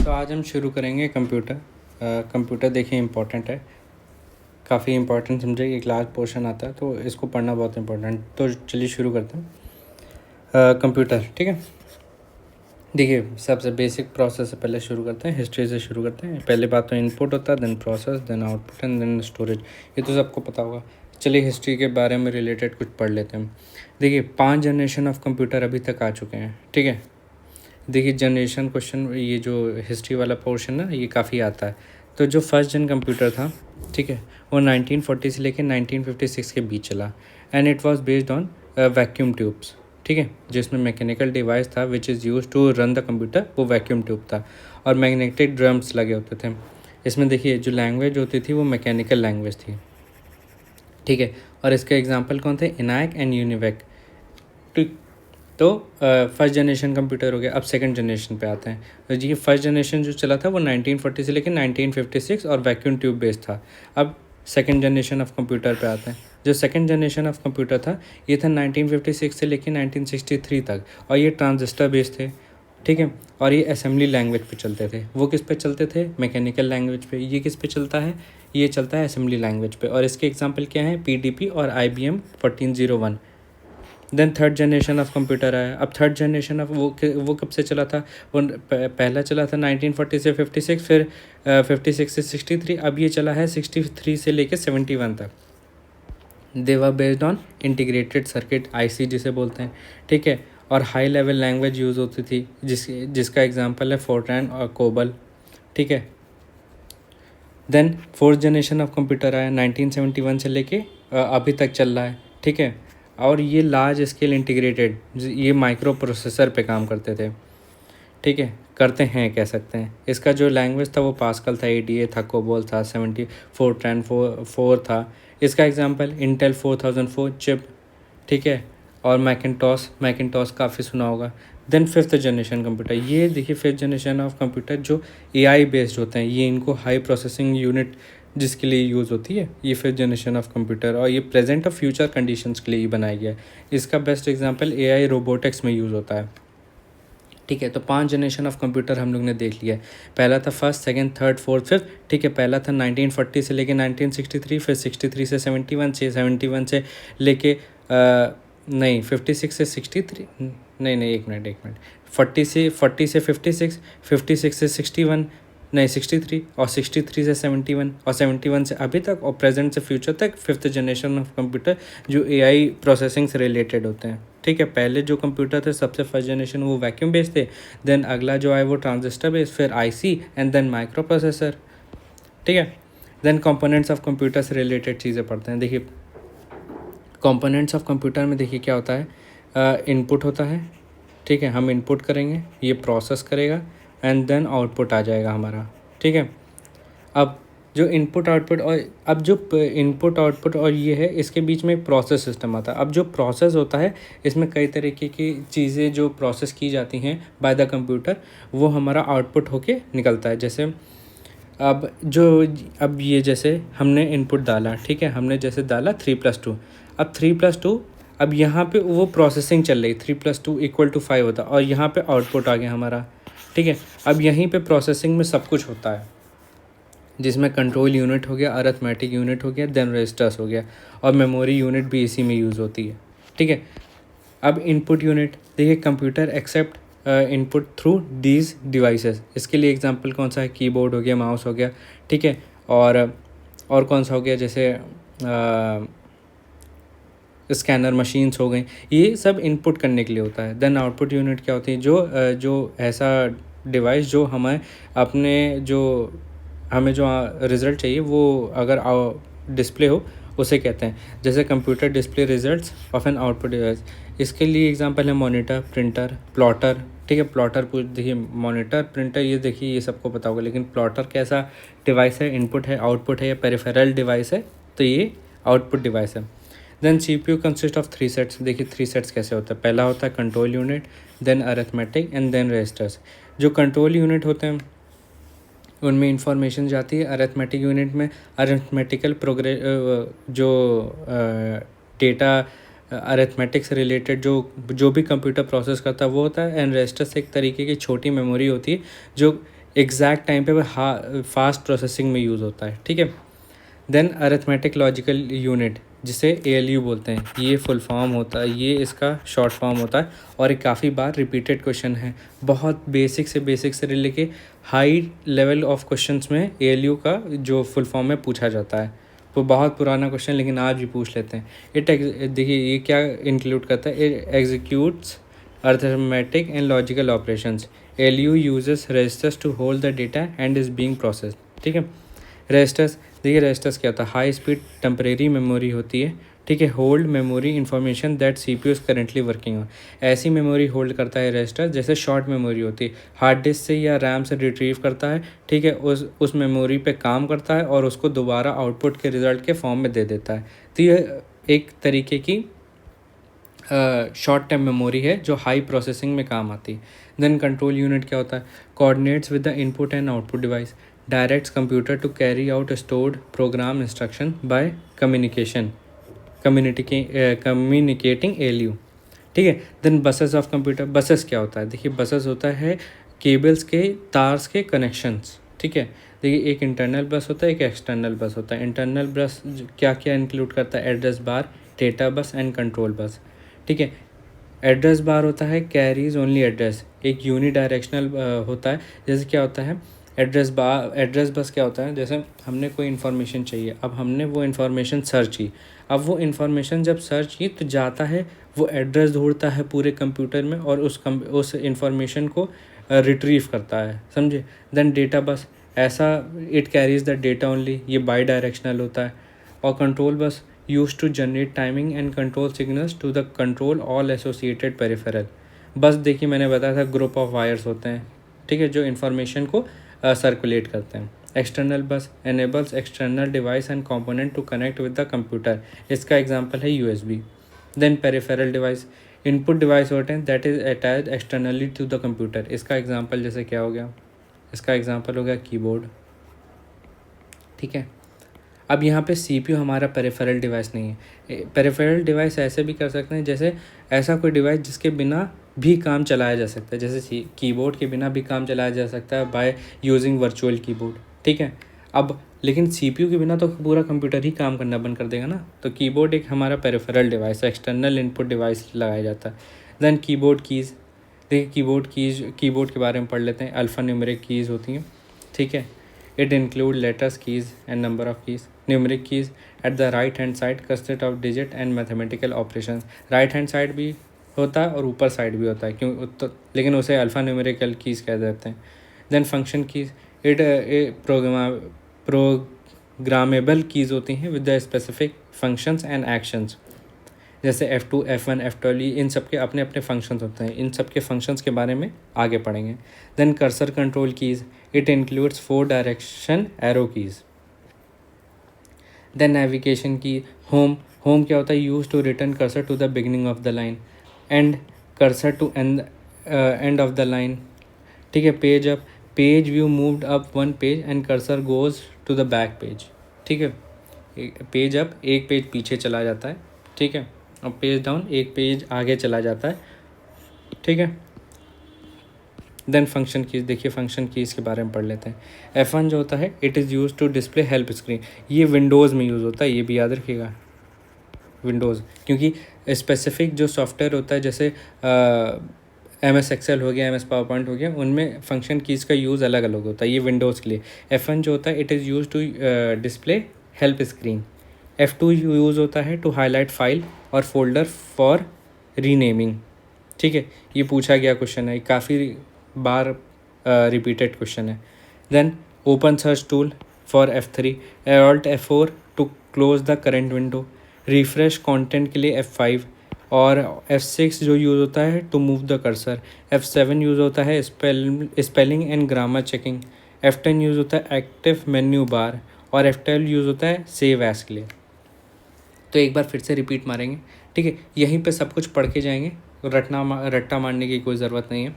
तो आज हम शुरू करेंगे कंप्यूटर। कंप्यूटर देखिए इम्पोर्टेंट है, काफ़ी इम्पोर्टेंट समझे, एक लार्ज पोर्शन आता है तो इसको पढ़ना बहुत इम्पोर्टेंट। तो चलिए शुरू करते हैं। कंप्यूटर, ठीक है। देखिए सबसे बेसिक प्रोसेस से पहले शुरू करते हैं, हिस्ट्री से शुरू करते हैं। पहले बात तो इनपुट होता है, then process, then output and then storage. ये तो सबको पता होगा। चलिए हिस्ट्री के बारे में रिलेटेड कुछ पढ़ लेते हैं। देखिए 5 जनरेशन ऑफ कंप्यूटर अभी तक आ चुके हैं, ठीक है। देखिए जनरेशन क्वेश्चन, ये जो हिस्ट्री वाला पोर्शन है ये काफ़ी आता है। तो जो फर्स्ट जन कंप्यूटर था, ठीक है, वो 1940 से लेकर 1956 के बीच चला and it was based on vacuum tubes, ठीक है, जिसमें मैकेनिकल डिवाइस था which is use to run the computer, वो वैक्यूम ट्यूब था और मैग्नेटिक ड्रम्स लगे होते थे इसमें। देखिए जो लैंग्वेज होती थी वो मैकेनिकल लैंग्वेज थी, ठीक है। और इसके एग्जांपल कौन थे? ENIAC and UNIVAC. तो फर्स्ट जनरेशन कंप्यूटर हो गया। अब सेकंड जनरेशन पे आते हैं। तो जी फर्स्ट जनरेशन जो चला था वो 1940 से लेकर 1956 और वैक्यूम ट्यूब बेस्ड था। अब सेकंड जनरेशन ऑफ कंप्यूटर पे आते हैं। जो सेकंड जनरेशन ऑफ कंप्यूटर था ये था 1956 से लेकर 1963 तक और ये ट्रांजिस्टर बेस्ड थे, ठीक है। और ये असेंबली लैंग्वेज पे चलते थे। वो किस पे चलते थे? मैकेनिकल लैंग्वेज पे। ये किस पे चलता है? ये चलता है असेंबली लैंग्वेज पे। और इसके एग्जांपल क्या हैं? PDP और IBM 1401। Then third generation of computer आया। अब थर्ड जनरेशन ऑफ वो कब से चला था? वो पहला चला था 1940 से 56, फिर 56 से 63। अब ये चला है 63 से लेकर 71 तक। They were based on integrated circuit, IC जिसे बोलते हैं, ठीक है। और हाई लेवल लैंग्वेज यूज़ होती थी जिसका एग्जांपल है फोर्ट्रान और कोबल, ठीक है। Then fourth generation of computer आया 1971 से लेके अभी तक चल रहा है, ठीक है। और ये लार्ज स्केल इंटीग्रेटेड, ये माइक्रो प्रोसेसर पे काम करते थे, ठीक है, करते हैं कह सकते हैं। इसका जो लैंग्वेज था वो पास्कल था, ADA था, कोबोल था, 74 था। इसका एग्जांपल इंटेल 4004 चिप, ठीक है। और मैकिनटॉस काफ़ी सुना होगा। देन फिफ्थ जनरेशन कंप्यूटर, ये देखिए फिफ्थ जनरेशन ऑफ कंप्यूटर जो AI बेस्ड होते हैं, ये इनको हाई प्रोसेसिंग यूनिट जिसके लिए यूज़ होती है, ये फिफ्थ जनरेशन ऑफ कंप्यूटर। और ये प्रेजेंट और फ्यूचर कंडीशंस के लिए ही बनाया गया है। इसका बेस्ट एग्जांपल AI रोबोटिक्स में यूज़ होता है, ठीक है। तो 5 जनरेशन ऑफ कंप्यूटर हम लोग ने देख लिया है। पहला था first, second, third, fourth, fifth, ठीक है। पहला था 1940 से लेके 1963, फिर 63 से 71 से लेके नहीं 56 से 63, नहीं एक मिनट 40 से 56, 56 से 61, नहीं 63, और 63 से 71, और 71 से अभी तक, और प्रेजेंट से फ्यूचर तक फिफ्थ जनरेशन ऑफ कंप्यूटर जो AI प्रोसेसिंग से रिलेटेड होते हैं, ठीक है। पहले जो कंप्यूटर थे सबसे फर्स्ट जनरेशन वो वैक्यूम बेस्ड थे, देन अगला जो आए वो ट्रांजिस्टर बेस्ड, फिर IC and then micro processor, ठीक है। देन कंपोनेंट्स ऑफ कंप्यूटर से रिलेटेड चीज़ें पढ़ते हैं। देखिए कंपोनेंट्स ऑफ कंप्यूटर में देखिए क्या होता है, इनपुट होता है, ठीक है, हम इनपुट करेंगे, ये प्रोसेस करेगा एंड देन आउटपुट आ जाएगा हमारा, ठीक है। अब जो इनपुट आउटपुट और अब जो इनपुट आउटपुट और ये है, इसके बीच में एक प्रोसेस सिस्टम आता है। अब जो प्रोसेस होता है इसमें कई तरीके की चीज़ें जो प्रोसेस की जाती हैं बाय द कंप्यूटर, वो हमारा आउटपुट होके निकलता है। जैसे अब ये जैसे हमने इनपुट डाला, ठीक है, हमने जैसे डाला 3+2, अब 3+2, अब यहाँ पे वो प्रोसेसिंग चल रही, 3+2 = 5 होता है, और यहाँ पे आउटपुट आ गया हमारा, ठीक है। अब यहीं पे प्रोसेसिंग में सब कुछ होता है, जिसमें कंट्रोल यूनिट हो गया, अरिथमेटिक यूनिट हो गया, देन रजिस्टर्स हो गया, और मेमोरी यूनिट भी इसी में यूज़ होती है, ठीक है। अब इनपुट यूनिट देखिए, computer accept input through these devices. इसके लिए एग्जांपल कौन सा है? कीबोर्ड हो गया, माउस हो गया, ठीक है। और कौन सा हो गया? जैसे स्कैनर मशीन्स हो गई, ये सब इनपुट करने के लिए होता है। देन आउटपुट यूनिट क्या होती है? जो ऐसा डिवाइस जो हमें जो रिज़ल्ट चाहिए वो अगर डिस्प्ले हो, उसे कहते हैं। जैसे computer display results of an output device. इसके लिए एग्जांपल है मॉनिटर, प्रिंटर, प्लॉटर, ठीक है। प्लॉटर को देखिए, मॉनिटर, प्रिंटर, ये देखिए ये सबको पता होगा, लेकिन प्लॉटर कैसा डिवाइस है? इनपुट है, आउटपुट है, या पेरिफेरल डिवाइस है? तो ये आउटपुट डिवाइस है। Then CPU consist of 3 sets. देखिए 3 सेट्स कैसे होता है? पहला होता है control unit, then arithmetic and then registers. जो कंट्रोल यूनिट होते हैं उनमें इंफॉर्मेशन जाती है। अरिथमेटिक यूनिट में अरिथमेटिकल जो डेटा अरिथमेटिक से रिलेटेड जो भी कंप्यूटर प्रोसेस करता है वो होता है। एंड रजिस्टर्स एक तरीके की छोटी मेमोरी होती है जो एग्जैक्ट टाइम पे फास्ट प्रोसेसिंग में यूज़ होता है, ठीक है। देन अरिथमेटिक लॉजिकल यूनिट, जिसे ALU बोलते हैं, ये फुल फॉर्म होता है, ये इसका शॉर्ट फॉर्म होता है और ये काफ़ी बार रिपीटेड क्वेश्चन है। बहुत बेसिक से लेके हाई लेवल ऑफ क्वेश्चंस में ALU का जो फुल फॉर्म में पूछा जाता है। वो बहुत पुराना क्वेश्चन, लेकिन आज भी पूछ लेते हैं। देखिए ये क्या इंक्लूड करता है, it executes arithmetic and logical operations. ALU uses registers to hold the data and is being processed, ठीक है। रजिस्टर्स, देखिए रजिस्टर्स क्या होता है, हाई स्पीड टेम्परेरी मेमोरी होती है, ठीक है। Hold memory information that CPU is currently working on. ऐसी मेमोरी होल्ड करता है रजिस्टर जैसे शॉर्ट मेमोरी होती है, हार्ड डिस्क से या रैम से रिट्रीव करता है, ठीक है। उस मेमोरी पे काम करता है और उसको दोबारा आउटपुट के रिजल्ट के फॉर्म में दे देता है। तो ये एक तरीके की शॉर्ट टर्म मेमोरी है जो हाई प्रोसेसिंग में काम आती है। देन कंट्रोल यूनिट क्या होता है, coordinates with the input and output device, directs computer to carry out stored program instruction by communicating ALU, ठीक है। Then buses of computer, buses क्या होता है, देखिए बसेस होता है केबल्स के तार्स के कनेक्शंस, ठीक है। देखिए एक इंटरनल बस होता है, एक एक्सटर्नल बस होता है। इंटरनल बस क्या क्या इंक्लूड करता है, address bar, data bus and control bus, ठीक है। एड्रेस बार होता है कैरीज ओनली एड्रेस, एक यूनी डायरेक्शनल होता है। जैसे क्या होता है एड्रेस बस क्या होता है, जैसे हमने कोई इन्फॉर्मेशन चाहिए, अब हमने वो इन्फॉर्मेशन सर्च की, अब वो इन्फॉर्मेशन जब सर्च की तो जाता है, वो एड्रेस ढूंढता है पूरे कंप्यूटर में और उस इन्फॉर्मेशन को रिट्रीव करता है, समझे। देन डेटा बस, ऐसा it carries the data only, ये बाई डायरेक्शनल होता है। और control bus used to generate timing and control signals to the control all associated peripheral। बस देखिए मैंने बताया था ग्रुप ऑफ वायर्स होते हैं, ठीक है, जो इन्फॉर्मेशन को सर्कुलेट करते हैं। External bus enables external device and component to connect with the computer, इसका एग्जांपल है USB। देन पेरिफेरल डिवाइस, इनपुट डिवाइस होते हैं that is attached externally to the computer, इसका एग्जांपल जैसे क्या हो गया, इसका एग्जांपल हो गया कीबोर्ड, ठीक है। अब यहाँ पे CPU हमारा पेरिफेरल डिवाइस नहीं है। पेरिफेरल डिवाइस ऐसे भी कर सकते हैं, जैसे ऐसा कोई डिवाइस जिसके बिना भी काम चलाया जा सकता है, जैसे कीबोर्ड के बिना भी काम चलाया जा सकता है बाय यूजिंग वर्चुअल कीबोर्ड, ठीक है। अब लेकिन CPU के बिना तो पूरा कंप्यूटर ही काम करना बंद कर देगा ना, तो कीबोर्ड एक हमारा पेरिफेरल डिवाइस है, एक्सटर्नल इनपुट डिवाइस लगाया जाता है। देन कीबोर्ड कीज़, देखिए कीबोर्ड के बारे में पढ़ लेते हैं। अल्फ़ा न्यूमेरिक कीज़ होती हैं, ठीक है। It include letters, keys and number of keys. Numeric keys at the right hand side consist of digit and mathematical operations. Right hand side भी होता है और ऊपर साइड भी होता है, क्यों तो लेकिन उसे अल्फ़ा न्यूमेरिकल कीज़ कह देते हैं। Then function keys, programmable keys होती हैं with the specific functions and actions, जैसे F2, F1, F12, इन सब के अपने अपने फंक्शंस होते हैं, इन सब के फंक्शंस के बारे में आगे पढ़ेंगे। Then cursor control keys, it includes 4 direction arrow keys. Then navigation key, home क्या होता है, use to return cursor to the beginning of the line, end cursor to end of the line, ठीक है। Page up, page view moved up one page and cursor goes to the back page, ठीक है। Page up एक page पीछे चला जाता है, ठीक है, और पेज डाउन एक पेज आगे चला जाता है, ठीक है। देन फंक्शन कीज़, देखिए फंक्शन कीज़ के बारे में पढ़ लेते हैं। F1 जो होता है, it is use to display help screen, ये विंडोज़ में यूज़ होता है, ये भी याद रखिएगा, विंडोज़, क्योंकि स्पेसिफिक जो सॉफ्टवेयर होता है, जैसे MS एक्सेल हो गया, MS पावर पॉइंट हो गया, उनमें फंक्शन कीज़ का यूज़ अलग अलग होता है, ये विंडोज़ के लिए। F1 जो होता है, it is use to display help screen. F2 use होता है टू हाईलाइट फाइल और फोल्डर फॉर रीनेमिंग, ठीक है। ये पूछा गया क्वेश्चन है, काफ़ी बार रिपीटेड क्वेश्चन है। Then open search tool for F3, Alt F4 to close the current window, refresh content के लिए F5, और F6 जो यूज़ होता है to move the cursor, F7 use होता है spelling and grammar checking, F10 use होता है एक्टिव मेन्यू बार, और F12 यूज़ होता है सेव एज के लिए। तो एक बार फिर से रिपीट मारेंगे, ठीक है, यहीं पे सब कुछ पढ़ के जाएंगे, रट्टा मारने की कोई ज़रूरत नहीं है,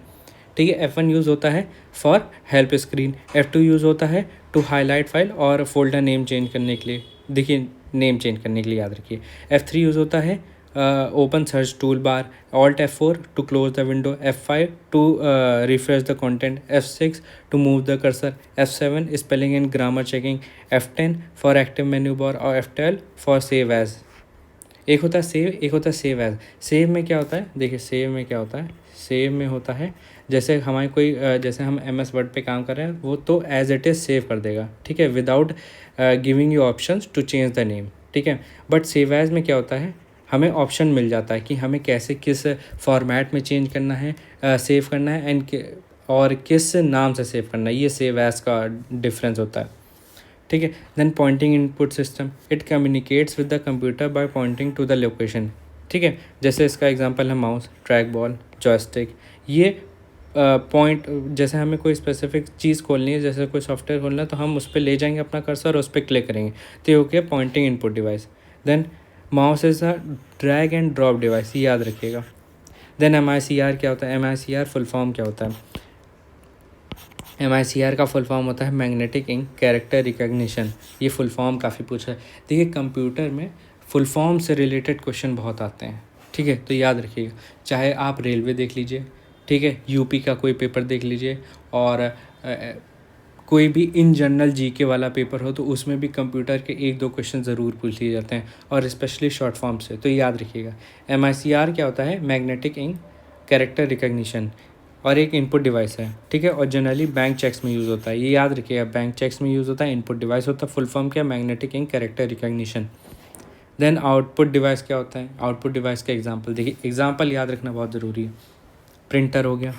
ठीक है। F1 यूज़ होता है for help screen, F2 use होता है टू हाईलाइट फाइल और फोल्डर नेम चेंज करने के लिए, देखिए नेम चेंज करने के लिए याद रखिए। F3 यूज़ होता है open search toolbar, Alt F4 to close the window, F5 to refresh the content, F6 to move the cursor, F7 spelling and grammar checking, F10 for active menu bar और F12 for save as। एक होता है save, एक होता है save as. Save में क्या होता है, देखिए सेव में क्या होता है, सेव में होता है जैसे हमारे कोई जैसे हम MS वर्ड पे काम कर रहे हैं वो तो एज इट इज़ सेव कर देगा, ठीक है, without giving you options to change the name, ठीक है। बट सेव एज में क्या होता है, हमें ऑप्शन मिल जाता है कि हमें कैसे किस फॉर्मेट में चेंज करना है, सेव करना है एंड और किस नाम से सेव करना है। ये सेव एज का डिफरेंस होता है, ठीक है। Then pointing input system, it communicates with the computer by pointing to the location, ठीक है। जैसे इसका एग्जांपल है माउस, ट्रैक बॉल, जॉयस्टिक। ये पॉइंट जैसे हमें कोई स्पेसिफिक चीज़ खोलनी है, जैसे कोई सॉफ्टवेयर खोलना है तो हम उस पर ले जाएंगे अपना कर्सर और उस पर क्लिक करेंगे, तो ये हो गया pointing input device. Then mouse is a drag and drop device, ये याद रखिएगा। देन MICR क्या होता है, MICR फुल फॉर्म क्या होता है, MICR का फुल फॉर्म होता है मैग्नेटिक इंक कैरेक्टर रिकग्निशन। ये फुल फॉर्म काफ़ी पूछा है, देखिए कंप्यूटर में फुल फॉर्म से रिलेटेड क्वेश्चन बहुत आते हैं, ठीक है, तो याद रखिएगा। चाहे आप रेलवे देख लीजिए, ठीक है, यूपी का कोई पेपर देख लीजिए, और कोई भी इन जनरल GK वाला पेपर हो तो उसमें भी कंप्यूटर के 1-2 क्वेश्चन ज़रूर पूछ लिए जाते हैं, और स्पेशली शॉर्ट फॉर्म से, तो याद रखिएगा। MICR क्या होता है, मैग्नेटिक इंक कैरेक्टर रिकग्निशन, और एक इनपुट डिवाइस है, ठीक है, और जनरली बैंक चेक्स में यूज़ होता है, ये याद रखिएगा, बैंक चेक्स में यूज़ होता है, इनपुट डिवाइस होता है, फुल फॉर्म क्या, magnetic ink character recognition. Then output device क्या होता है, आउटपुट डिवाइस का एग्जांपल देखिए, एग्जांपल याद रखना बहुत ज़रूरी है। प्रिंटर हो गया,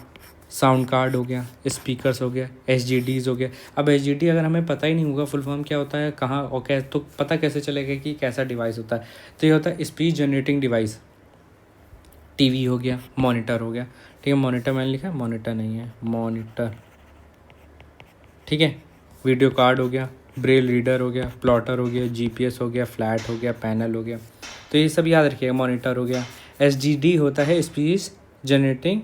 साउंड कार्ड हो गया, स्पीकर्स हो गया, SGDs हो गया। अब SGD अगर हमें पता ही नहीं होगा फुल फॉर्म क्या होता है, कहाँ और क्या, तो पता कैसे चलेगा कि कैसा डिवाइस होता है, तो ये होता है स्पीच जनरेटिंग डिवाइस। टीवी हो गया, मॉनिटर हो गया, ठीक है, मॉनिटर मैंने लिखा है, मॉनिटर नहीं है, मॉनिटर, ठीक है। वीडियो कार्ड हो गया, ब्रेल रीडर हो गया, प्लॉटर हो गया, GPS हो गया, फ्लैट हो गया, पैनल हो गया, तो ये सब याद रखिएगा। मॉनिटर हो गया। SGD होता है speech generating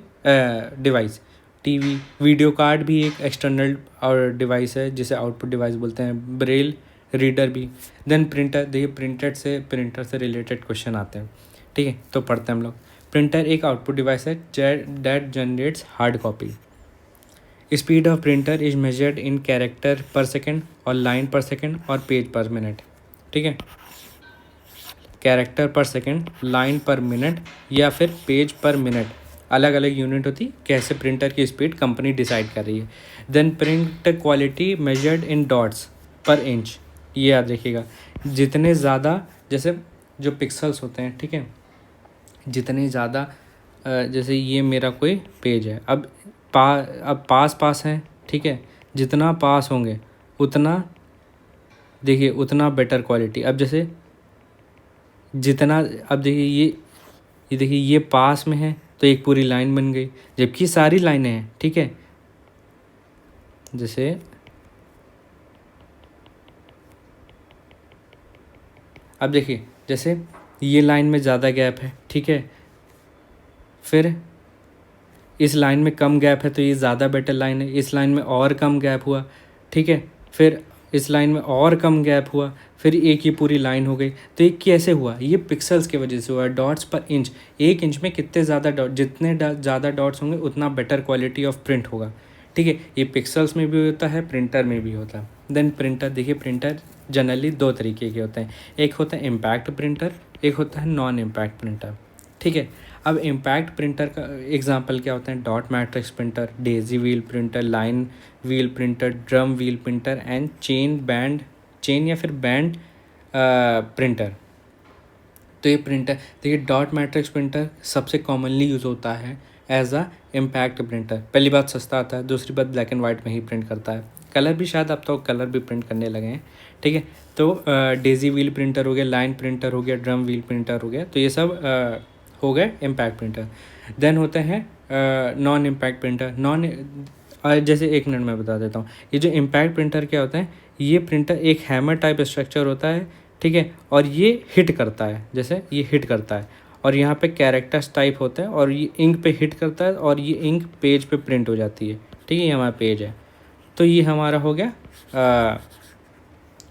device. TV, video card भी एक एक्सटर्नल और डिवाइस है जिसे आउटपुट डिवाइस बोलते हैं। ब्रेल रीडर भी। देन प्रिंटर, देखिए प्रिंटर से रिलेटेड क्वेश्चन आते हैं, ठीक है, तो पढ़ते हैं हम लोग। प्रिंटर एक आउटपुट डिवाइस है that generates hard copy. Speed of printer is measured in character पर सेकेंड और लाइन पर सेकेंड और पेज पर मिनट, ठीक है। कैरेक्टर पर सेकेंड, लाइन पर मिनट या फिर पेज पर मिनट, अलग अलग यूनिट होती, कैसे प्रिंटर की स्पीड कंपनी डिसाइड कर रही है। Then print quality measured in dots per inch, ये याद रखिएगा। जितने ज़्यादा, जैसे जो पिक्सल्स होते हैं, ठीक है, जितने ज़्यादा, जैसे ये मेरा कोई पेज है, अब पास हैं, ठीक है, जितना पास होंगे उतना, देखिए उतना बेटर क्वालिटी। अब जैसे जितना, अब देखिए ये देखिए ये पास में है तो एक पूरी लाइन बन गई, जबकि सारी लाइनें हैं, ठीक है। जैसे अब देखिए, जैसे ये लाइन में ज़्यादा गैप है, ठीक है, फिर इस लाइन में कम गैप है तो ये ज़्यादा बेटर लाइन है, इस लाइन में और कम गैप हुआ, ठीक है, फिर इस लाइन में और कम गैप हुआ, फिर एक ये पूरी लाइन हो गई। तो ये कैसे हुआ, ये पिक्सल्स की वजह से हुआ, डॉट्स पर इंच। 1 इंच में कितने ज़्यादा डॉट, जितने ज़्यादा डॉट्स होंगे उतना बेटर क्वालिटी ऑफ प्रिंट होगा, ठीक है। ये पिक्सल्स में भी होता है, प्रिंटर में भी होता है। देन प्रिंटर, देखिए प्रिंटर जनरली 2 तरीके के होते हैं, एक होता है इम्पैक्ट प्रिंटर, एक होता है नॉन इम्पैक्ट प्रिंटर, ठीक है। अब इम्पैक्ट प्रिंटर का एग्जांपल क्या होता है, dot matrix printer, Daisy wheel printer, line wheel printer, drum wheel printer and chain या फिर बैंड प्रिंटर। तो ये प्रिंटर, देखिए डॉट मैट्रिक्स प्रिंटर सबसे कॉमनली यूज़ होता है एज अ इम्पैक्ट प्रिंटर। पहली बात सस्ता आता है, दूसरी बात ब्लैक एंड वाइट में ही प्रिंट करता है, कलर भी शायद अब तो कलर भी प्रिंट करने लगे हैं, ठीक है। तो डेजी व्हील प्रिंटर हो गया, लाइन प्रिंटर हो गया, ड्रम व्हील प्रिंटर हो गया, तो ये सब हो गए इम्पैक्ट प्रिंटर। देन होते हैं नॉन इम्पैक्ट प्रिंटर। जैसे 1 मिनट में बता देता हूँ, ये जो इम्पैक्ट प्रिंटर क्या होता है, ये प्रिंटर एक हैमर टाइप स्ट्रक्चर होता है, ठीक है, और ये हिट करता है, जैसे ये हिट करता है और यहाँ पे कैरेक्टर्स टाइप होता है और ये इंक पे हिट करता है और ये इंक पेज पे प्रिंट हो जाती है, ठीक है, ये हमारा पेज है। तो ये हमारा हो गया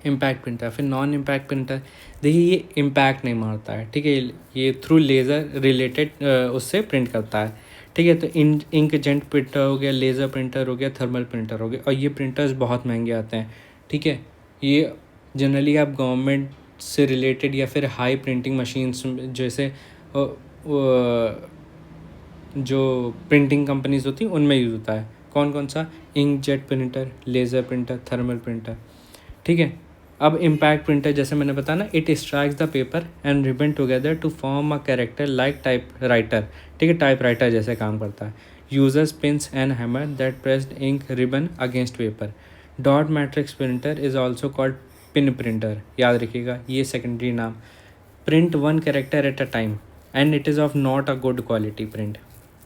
इम्पैक्ट प्रिंटर। फिर नॉन इम्पैक्ट प्रिंटर, देखिए ये इम्पैक्ट नहीं मारता है, ठीक है, ये थ्रू लेज़र रिलेटेड उससे प्रिंट करता है, ठीक है। तो इंक जेट प्रिंटर हो गया, लेज़र प्रिंटर हो गया, थर्मल प्रिंटर हो गया, और ये प्रिंटर्स बहुत महंगे आते हैं, ठीक है। ये जनरली आप गवर्नमेंट से रिलेटेड या फिर हाई प्रिंटिंग मशीन्स जैसे जो प्रिंटिंग कंपनीज होती हैं उनमें यूज़ होता है। कौन कौन सा? Ink jet printer, laser printer, thermal printer, ठीक है। अब इम्पैक्ट प्रिंटर जैसे मैंने बताया ना, it strikes the paper and ribbon together to form a character like typewriter, ठीक है, टाइप राइटर जैसे काम करता है। Users pins and hammer that pressed ink ribbon against paper. Dot matrix printer is also called pin printer, याद रखिएगा ये secondary नाम। Print one character at a time and it is of not a good quality print,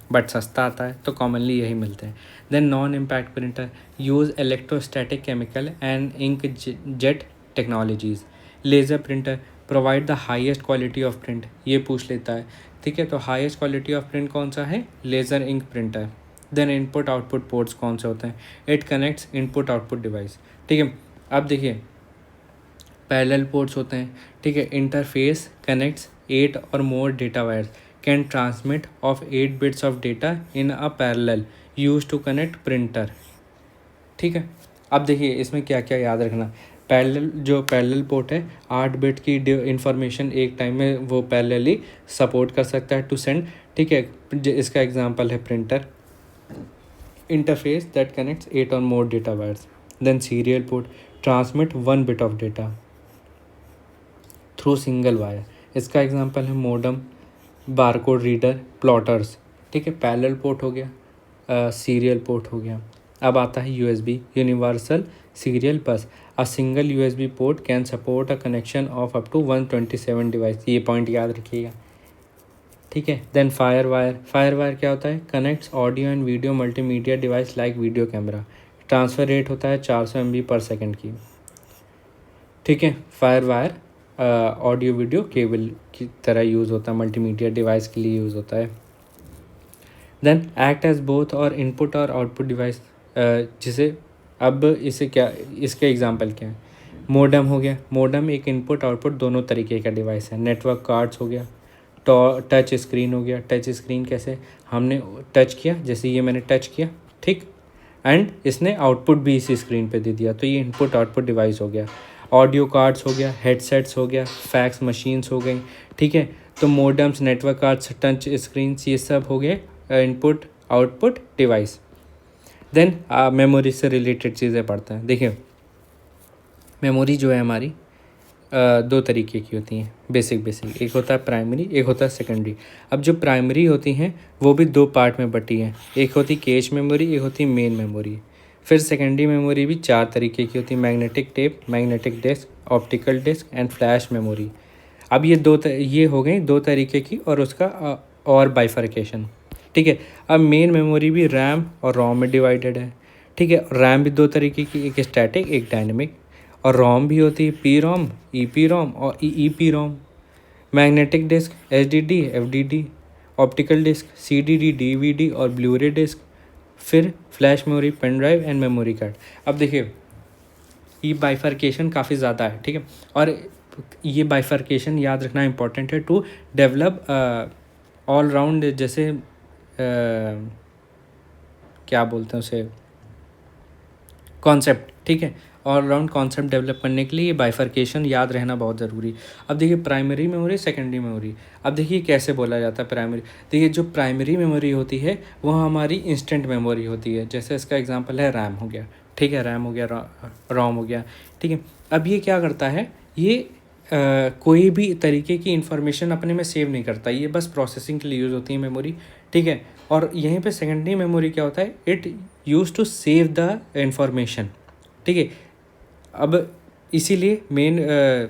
but सस्ता आता है तो commonly यही मिलते हैं। Then non impact printer use electrostatic chemical and ink jet technologies. Laser printer provide the highest quality of print, ये पूछ लेता है, ठीक है। तो हाईएस्ट क्वालिटी ऑफ प्रिंट कौन सा है? Laser ink printer. Then input output ports कौन से होते हैं? It connects input output device, ठीक है। अब देखिए पैरेलल पोर्ट्स होते हैं, ठीक है। इंटरफेस कनेक्ट्स 8 और more data wires, can transmit of 8 bits of data in a parallel use to connect printer, ठीक है। अब देखिए इसमें क्या क्या याद रखना। पैरेलल पोर्ट है, 8 बिट की इंफॉर्मेशन एक टाइम में वो पैरेलली सपोर्ट कर सकता है टू सेंड, ठीक है। इसका एग्जांपल है प्रिंटर। इंटरफेस दैट कनेक्ट्स 8 और more data wires. Then serial port transmit 1 bit of data through single wire, इसका एग्जांपल है मोडम, बारकोड रीडर, प्लॉटर्स, ठीक है। पैरेलल पोर्ट हो गया, सीरियल पोर्ट हो गया। अब आता है USB, universal serial bus. A single USB port can support a connection of up to 127 device, ये पॉइंट याद रखिएगा, ठीक है। देन फायर वायर क्या होता है? Connects audio and video multimedia device like video camera. Transfer rate होता है 400 MB पर सेकेंड की, ठीक है। Fire wire audio video cable की तरह यूज़ होता है, मल्टीमीडिया डिवाइस के लिए यूज़ होता है। देन एक्ट एज बोथ और इनपुट और आउटपुट डिवाइस, जिसे अब इसे क्या, इसके एग्जांपल क्या है? मोडम हो गया, मोडम एक इनपुट आउटपुट दोनों तरीके का डिवाइस है। नेटवर्क कार्ड्स हो गया, टच स्क्रीन हो गया। टच स्क्रीन कैसे? हमने टच किया, जैसे ये मैंने टच किया, ठीक, एंड इसने आउटपुट भी इसी स्क्रीन पे दे दिया, तो ये इनपुट आउटपुट डिवाइस हो गया। ऑडियो कार्ड्स हो गया, हेडसेट्स हो गया, फैक्स मशीन्स हो गई, ठीक है। तो modems, network cards, touch screens, ये सब हो गए input output device. Then memory से रिलेटेड चीज़ें पढ़ते हैं। देखिए मेमोरी जो है हमारी दो तरीके की होती हैं, बेसिक, एक होता है प्राइमरी, एक होता है सेकेंडरी। अब जो प्राइमरी होती हैं वो भी दो पार्ट में बटी हैं, एक होती कैश मेमोरी, एक होती मेन मेमोरी। फिर सेकेंडरी मेमोरी भी 4 तरीके की होती है, magnetic tape, magnetic disk, optical disk and flash memory. अब ये हो गई दो तरीके की, और उसका और बाइफर्केशन, ठीक है। अब मेन मेमोरी भी रैम और रोम में डिवाइडेड है, ठीक है। रैम भी दो तरीके की, एक स्टैटिक, एक डायनेमिक। और रोम भी होती है पी रोम, ई पी रोम और E P ROM. Magnetic disk H D D, F D D. Optical disk C D D, D V D और ब्लूरे डिस्क। फिर flash memory, pen drive and memory card. अब देखिए ये bifurcation काफ़ी ज़्यादा है, ठीक है। और ये बाइफर्केशन याद रखना इंपॉर्टेंट है टू डेवलप ऑल राउंड, जैसे क्या बोलते हैं उसे, कॉन्सेप्ट, ठीक है। ऑल राउंड कॉन्सेप्ट डेवलप करने के लिए ये बाइफर्केशन याद रहना बहुत ज़रूरी। अब देखिए प्राइमरी मेमोरी, सेकेंडरी मेमोरी। अब देखिए कैसे बोला जाता है प्राइमरी। देखिए जो प्राइमरी मेमोरी होती है वो हमारी इंस्टेंट मेमोरी होती है, जैसे इसका एग्जांपल है रैम हो गया, ठीक है, रैम हो गया, रोम हो गया, ठीक है। अब ये क्या करता है, ये कोई भी तरीके की इंफॉर्मेशन अपने में सेव नहीं करता, ये बस प्रोसेसिंग के लिए यूज़ होती है मेमोरी, ठीक है। और यहीं पे सेकेंडरी मेमोरी क्या होता है, it use to save the information, ठीक है। अब इसीलिए मेन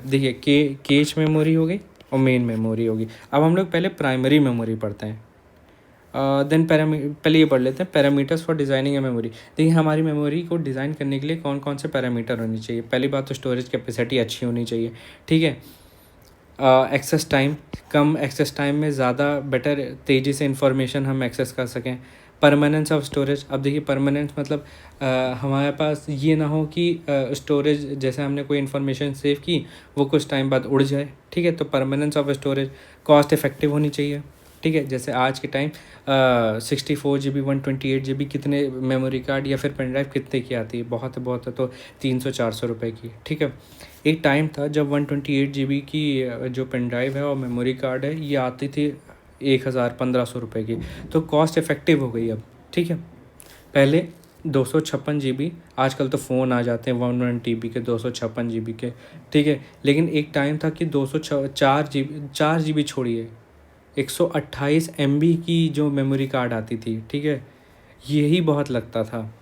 देखिए कैश मेमोरी हो गई और मेन मेमोरी होगी। अब हम लोग पहले प्राइमरी मेमोरी पढ़ते हैं, देन पहले ये पढ़ लेते हैं parameters for designing a memory. देखिए हमारी मेमोरी को डिज़ाइन करने के लिए कौन कौन से पैरामीटर होनी चाहिए। पहली बात तो स्टोरेज कैपेसिटी अच्छी होनी चाहिए, ठीक है। एक्सेस टाइम, कम एक्सेस टाइम में ज़्यादा बेटर तेज़ी से इंफॉर्मेशन हम एक्सेस कर सकें। परमानेंस ऑफ स्टोरेज, अब देखिए परमानेंस मतलब हमारे पास ये ना हो कि स्टोरेज जैसे हमने कोई इन्फॉर्मेशन सेव की वो कुछ टाइम बाद उड़ जाए, ठीक है। तो permanence of storage cost effective होनी चाहिए, ठीक है। जैसे आज के टाइम 64 GB 128 GB कितने मेमोरी कार्ड या फिर पेन ड्राइव कितने की आती है, बहुत है तो 300-400 रुपये की, ठीक है। एक टाइम था जब 128 GB की जो पेन ड्राइव है और मेमोरी कार्ड है ये आती थी 1000-1500 रुपये की, तो कॉस्ट इफ़ेक्टिव हो गई अब, ठीक है। पहले 256 GB, आजकल तो फ़ोन आ जाते हैं 1 TB के, 256 GB के, ठीक है। लेकिन एक टाइम था कि 4 GB छोड़िए 128 MB की जो मेमोरी कार्ड आती थी, ठीक है, यही बहुत लगता था,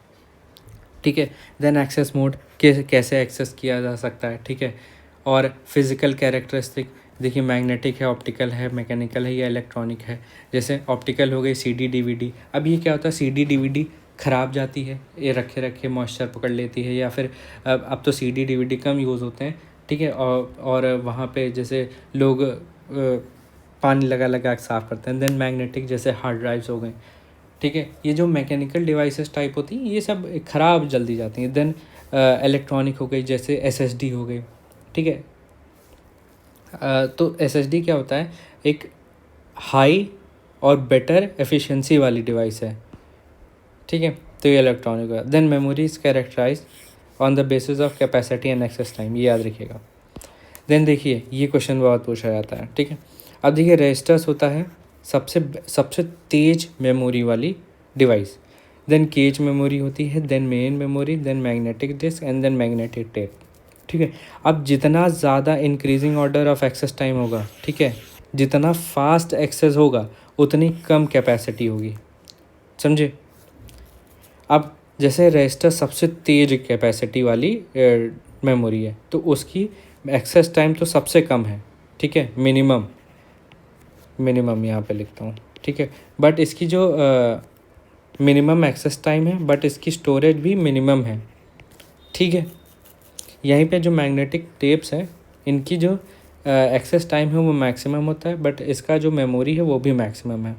ठीक है। देन एक्सेस मोड कैसे एक्सेस किया जा सकता है, ठीक है। और फिज़िकल कैरेक्टरिस्टिक देखिए, मैग्नेटिक है, ऑप्टिकल है, मैकेनिकल है या इलेक्ट्रॉनिक है। जैसे ऑप्टिकल हो गई CD DVD, अब ये क्या होता है CD DVD ख़राब जाती है, ये रखे रखे मॉइस्चर पकड़ लेती है, या फिर अब तो CD DVD कम यूज़ होते हैं, ठीक है। और वहाँ पे जैसे लोग पानी लगा लगा के साफ़ करते हैं। देन मैग्नेटिक जैसे हार्ड ड्राइव्स हो गए, ठीक है। ये जो मैकेनिकल डिवाइसेस टाइप होती हैं ये सब ख़राब जल्दी जाती हैं। देन इलेक्ट्रॉनिक हो गई जैसे SSD हो गई, ठीक है। तो SSD क्या होता है, एक हाई और बेटर एफिशिएंसी वाली डिवाइस है, ठीक है। तो ये इलेक्ट्रॉनिक है। Then memory is characterize on the basis of capacity and access time, ये याद रखिएगा। देन देखिए ये क्वेश्चन बहुत पूछा जाता है, ठीक है। अब देखिए रजिस्टर्स होता है सबसे तेज मेमोरी वाली डिवाइस। देन केज मेमोरी होती है, then main memory, then magnetic disk and then magnetic tape, ठीक है। अब जितना ज़्यादा increasing order of access time होगा, ठीक है, जितना फास्ट एक्सेस होगा उतनी कम कैपेसिटी होगी, समझे। अब जैसे रजिस्टर सबसे तेज कैपेसिटी वाली मेमोरी है तो उसकी एक्सेस टाइम तो सबसे कम है, ठीक है, मिनिमम यहाँ पे लिखता हूँ, ठीक है। बट इसकी जो मिनिमम एक्सेस टाइम है बट इसकी स्टोरेज भी मिनिमम है, ठीक है। यहीं पे जो मैग्नेटिक टेप्स हैं इनकी जो एक्सेस टाइम है वो मैक्सिमम होता है, बट इसका जो मेमोरी है वो भी मैक्सिमम है।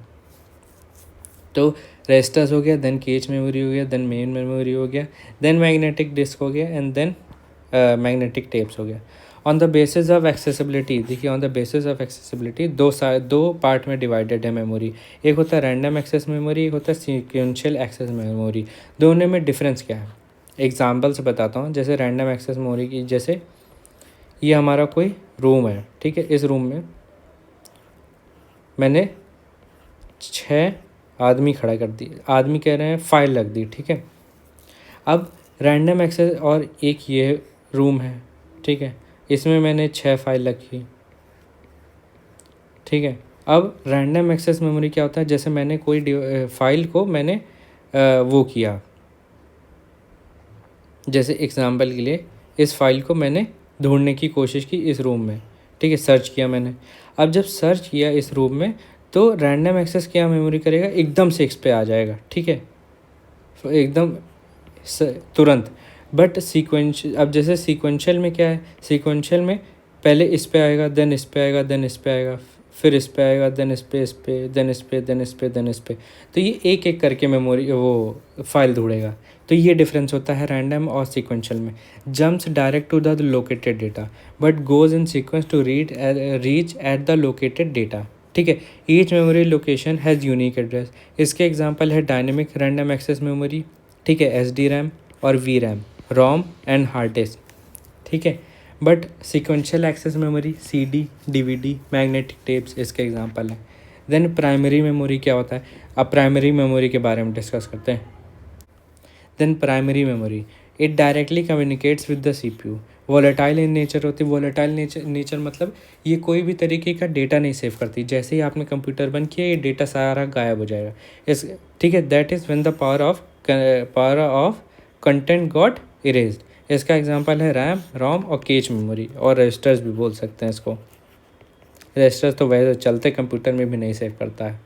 तो रजिस्टर्स हो गया, देन केज मेमोरी हो गया, देन मेन मेमोरी हो गया, देन मैग्नेटिक डिस्क हो गया एंड देन मैग्नेटिक टेप्स हो गया। On the basis of accessibility, देखिए on the basis of accessibility दो पार्ट में डिवाइडेड है मेमोरी। एक होता है रैंडम एक्सेस मेमोरी, एक होता है सीक्वेंशियल एक्सेस मेमोरी। दोनों में डिफरेंस क्या है एग्जाम्पल से बताता हूँ। जैसे रैंडम एक्सेस मेमोरी की, जैसे ये हमारा कोई रूम है, ठीक है। इस रूम में मैंने 6 आदमी खड़ा कर दिए, आदमी कह रहे हैं फाइल रख दी, ठीक है। अब रैंडम एक्सेस और एक ये रूम है, ठीक है, इसमें मैंने 6 फाइल रखी, ठीक है। अब रैंडम एक्सेस मेमोरी क्या होता है, जैसे मैंने कोई फाइल को मैंने वो किया, जैसे एग्जांपल के लिए इस फाइल को मैंने ढूंढने की कोशिश की इस रूम में, ठीक है, सर्च किया मैंने। अब जब सर्च किया इस रूम में तो रैंडम एक्सेस क्या मेमोरी करेगा, एकदम से इस पे आ जाएगा, ठीक है, एकदम तुरंत। बट सीक्वेंशियल, अब जैसे सीक्वेंशियल में क्या है, सीक्वेंशियल में पहले इस पे आएगा, देन इस पे आएगा, देन इस पे आएगा, फिर इस पे आएगा, देन इस पे, देन इस पे, देन इस पे, देन इस पे। तो ये एक एक करके मेमोरी वो फाइल ढूंढेगा। तो ये डिफरेंस होता है रैंडम और सीक्वेंशियल में। Jumps direct to the located data but goes in sequence to reach at the located data, ठीक है। Each memory location has unique address. इसके एग्जांपल है डायनेमिक रैंडम एक्सेस मेमोरी, ठीक है, SD-RAM और VRAM, ROM and hard disk, ठीक है। But sequential access memory CD DVD magnetic tapes इसके एग्जांपल हैं। देन प्राइमरी मेमोरी क्या होता है, अब प्राइमरी मेमोरी के बारे में डिस्कस करते हैं। Then primary memory it directly communicates with the CPU, volatile in nature होती है। वॉलेटाइल नेचर मतलब ये कोई भी तरीके का डेटा नहीं सेव करती, जैसे ही आपने कंप्यूटर बंद किया ये डेटा सारा गायब हो जाएगा इस, ठीक है। That is when the power of content got erased. इसका एग्जांपल है रैम, रोम और केच मेमोरी, और रजिस्टर्स भी बोल सकते हैं इसको। रजिस्टर्स तो वैसे चलते कंप्यूटर में भी नहीं सेव करता है।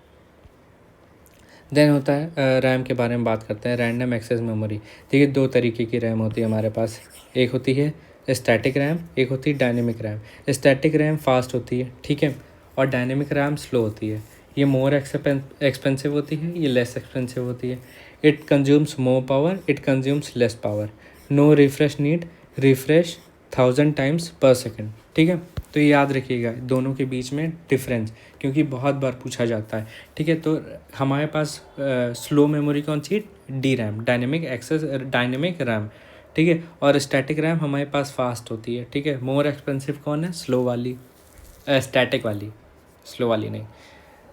देन होता है रैम के बारे में बात करते हैं, रैंडम एक्सेस मेमोरी। देखिए 2 तरीके की रैम होती है हमारे पास, एक होती है स्टैटिक रैम, एक होती है dynamic RAM. Static RAM fast होती है, ठीक है, और डायनेमिक रैम स्लो होती है। ये मोर एक्सपेंसिव होती है, ये लेस एक्सपेंसिव होती है। It consumes more power, it consumes less power. No refresh need, refresh 1000 times per second. ठीक है, तो ये याद रखिएगा दोनों के बीच में डिफरेंस, क्योंकि बहुत बार पूछा जाता है। ठीक है, तो हमारे पास स्लो मेमोरी कौन सी है? D RAM, dynamic RAM. ठीक है, और स्टैटिक रैम हमारे पास फास्ट होती है। ठीक है, मोर एक्सपेंसिव कौन है? स्लो वाली, स्टैटिक वाली, स्लो वाली नहीं।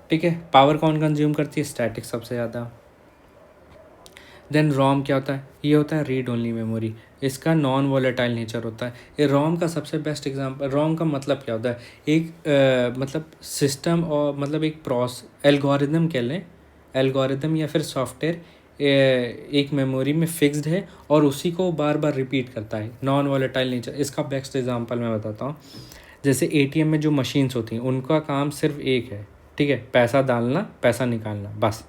ठीक है, पावर कौन कंज्यूम करती है? स्टैटिक सबसे ज़्यादा। देन रोम क्या होता है? ये होता है रीड ओनली मेमोरी, इसका नॉन वॉलेटाइल नेचर होता है। ये रोम का सबसे बेस्ट एग्जांपल, रोम का मतलब क्या होता है? एक मतलब सिस्टम, और मतलब एक एल्गोरिदम कह लें, एल्गोरिदम या फिर सॉफ्टवेयर एक मेमोरी में फिक्स्ड है और उसी को बार बार रिपीट करता है, नॉन वॉलेटाइल नेचर। इसका बेस्ट एग्जांपल मैं बताता हूँ। जैसे एटीएम में जो मशीन्स होती हैं उनका काम सिर्फ एक है। ठीक है, पैसा डालना, पैसा निकालना, बस।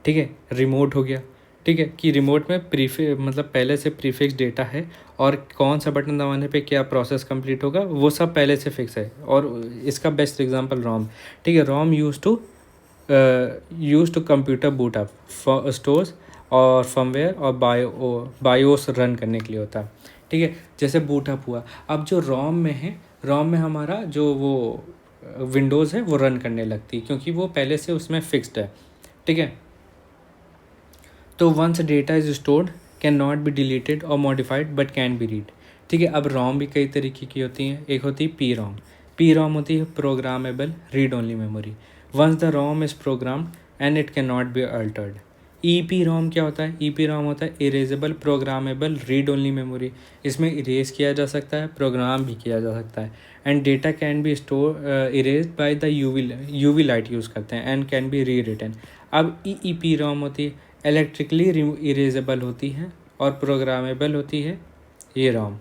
ठीक है, रिमोट हो गया। ठीक है, कि रिमोट में मतलब पहले से प्रीफिक्स डेटा है और कौन सा बटन दबाने पे क्या प्रोसेस कंप्लीट होगा वो सब पहले से फिक्स है। और इसका बेस्ट एग्जांपल रोम। ठीक है, ROM use to computer boot up, stores और फर्मवेयर और बायोस रन करने के लिए होता है। ठीक है, जैसे बूट अप हुआ, अब जो रोम में है, रोम में हमारा जो वो विंडोज़ है वो रन करने लगती है, क्योंकि वो पहले से उसमें फिक्स्ड है। ठीक है, तो once data is stored can not be deleted और modified but can be read. ठीक है, अब रोम भी कई तरीके की होती हैं। एक होती है पी रोम। पी रोम होती है programmable read only memory. Once the ROM is programmed and it can not be altered. E P ROM क्या होता है? ई पी रोम होता है erasable programmable read only memory. इसमें इरेज किया जा सकता है, प्रोग्राम भी किया जा सकता है। And data can be store erase by the UV light use करते हैं एंड कैन बी री रिटन। अब ई पी रोम होती है इलेक्ट्रिकली इरेजेबल होती है और प्रोग्रामेबल होती है, ये रोम।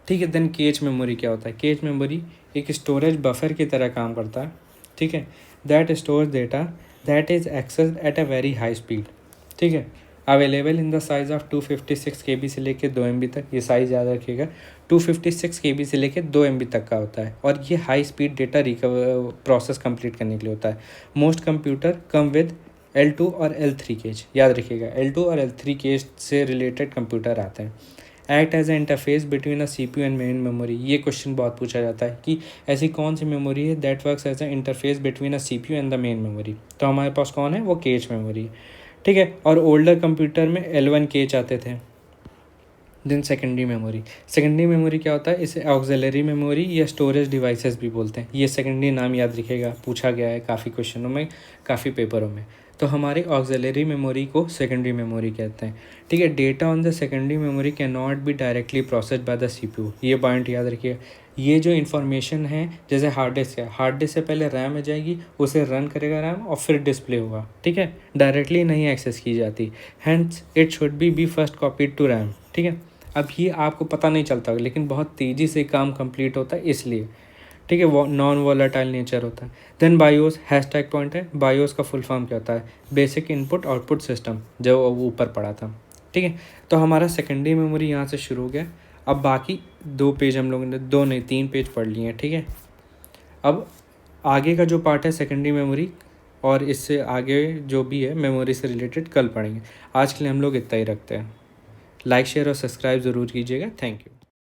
ठीक है, देन कैच मेमोरी क्या होता है? कैच मेमोरी एक स्टोरेज बफर की तरह काम करता है। ठीक है, that store data that is access at a very high speed. ठीक है, available in the size of 256 KB से लेकर 2 MB तक। ये साइज याद रखिएगा, 256 KB से लेकर 2 MB तक का होता है और ये high speed data process complete करने के लिए होता है। Most computer come with L2 और L3 केज, याद रखिएगा L2 और L3 केज से रिलेटेड कंप्यूटर आते हैं। Act as a interface between a CPU and main memory. ये क्वेश्चन बहुत पूछा जाता है कि ऐसी कौन सी मेमोरी है that works as a interface between a CPU and the main memory. तो हमारे पास कौन है? वो कैच मेमोरी। ठीक है, और ओल्डर कंप्यूटर में L1 कैच आते थे। Then secondary memory. Secondary memory क्या होता है? इसे ऑक्सिलरी मेमोरी या स्टोरेज डिवाइसेस भी बोलते हैं। ये सेकेंडरी नाम याद रखिएगा, पूछा गया है काफ़ी क्वेश्चनों में, काफ़ी पेपरों में। तो हमारी ऑक्सिलरी मेमोरी को सेकेंडरी मेमोरी कहते हैं। ठीक है, data on the secondary memory can not be directly processed by the CPU। ये पॉइंट याद रखिए। ये जो इन्फॉर्मेशन है, जैसे हार्ड डिस्क है, हार्ड डिस्क से पहले रैम में जाएगी, उसे रन करेगा रैम और फिर डिस्प्ले होगा। ठीक है, डायरेक्टली नहीं एक्सेस की जाती, hence it should be first copied to RAM. ठीक है, अब ये आपको पता नहीं चलता लेकिन बहुत तेज़ी से काम कंप्लीट होता है इसलिए। ठीक है, वो नॉन वॉलेटाइल नेचर होता है। देन बायोस हैशटैग पॉइंट है। बायोस का फुल फॉर्म क्या होता है? बेसिक इनपुट आउटपुट सिस्टम, जो वो ऊपर पड़ा था। ठीक है, तो हमारा सेकेंडरी मेमोरी यहाँ से शुरू हो गया। अब बाकी 2 पेज हम लोगों ने, 2 नहीं 3 पेज पढ़ लिए हैं। ठीक है, अब आगे का जो पार्ट है सेकेंडरी मेमोरी और इससे आगे जो भी है मेमोरी से रिलेटेड कल पढ़ेंगे। आज के लिए हम लोग इतना ही रखते हैं। लाइक शेयर और सब्सक्राइब ज़रूर कीजिएगा। Thank you.